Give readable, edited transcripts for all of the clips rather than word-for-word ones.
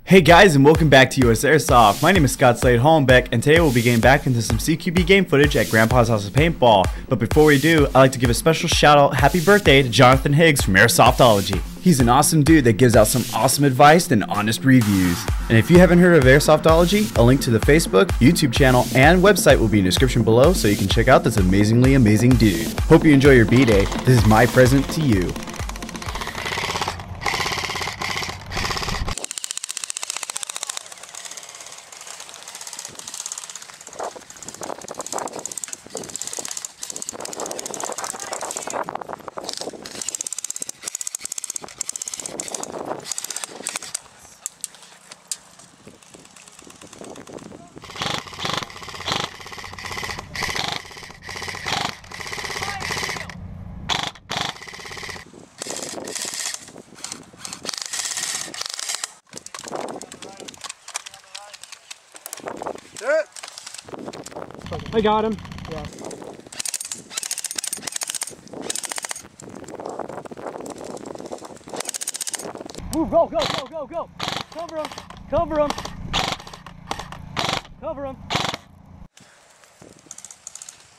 Hey guys, and welcome back to USAirsoft. My name is Scott Slade Hollenbeck, and today we'll be getting back into some CQB game footage at Grandpa's House of Paintball. But before we do, I'd like to give a special shout out happy birthday to Jonathan Higgs from Airsoftology. He's an awesome dude that gives out some awesome advice and honest reviews. And if you haven't heard of Airsoftology, a link to the Facebook, YouTube channel, and website will be in the description below so you can check out this amazingly amazing dude. Hope you enjoy your B-Day. This is my present to you. I got him. Yeah. Ooh, go, go, go, go, go. Cover him. Cover him. Cover him.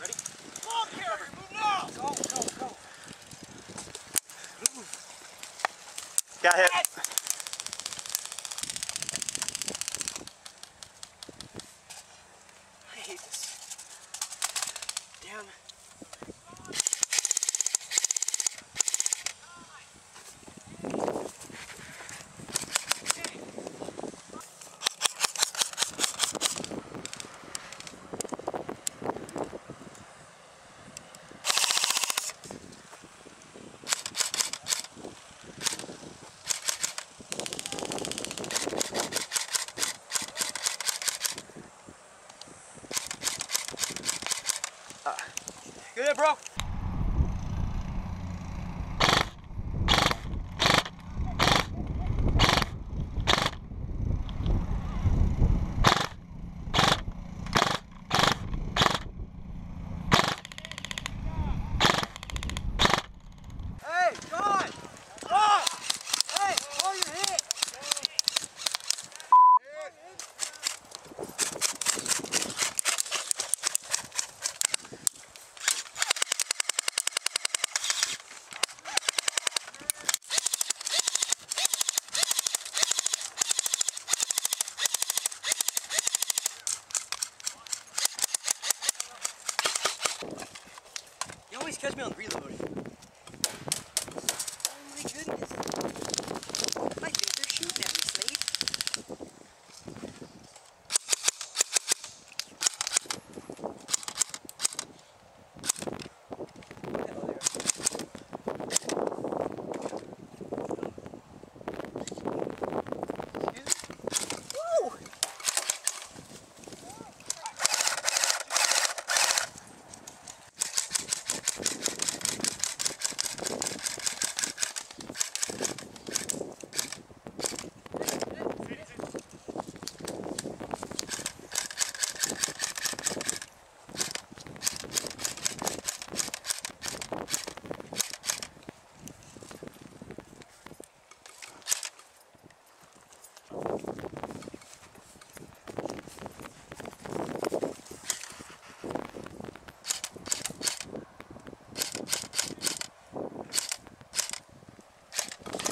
Ready? Come on, Gary. Move now. Go, go, go. Got hit. I hate this. Damn. Good, bro. Hey, John! John! Hey, hold your hit! You always catch me on reload. Oh my goodness. I think they're shooting at me, Slade. Woo!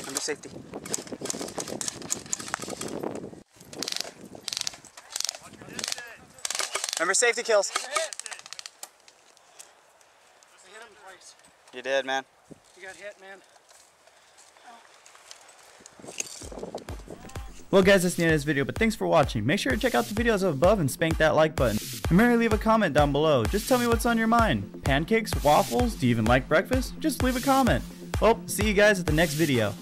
Under safety. Remember safety kills. I hit him twice. You did, man. You got hit, man. Well guys, that's the end of this video, but thanks for watching. Make sure to check out the videos above and spank that like button. Remember to leave a comment down below. Just tell me what's on your mind. Pancakes? Waffles? Do you even like breakfast? Just leave a comment. Well, see you guys at the next video.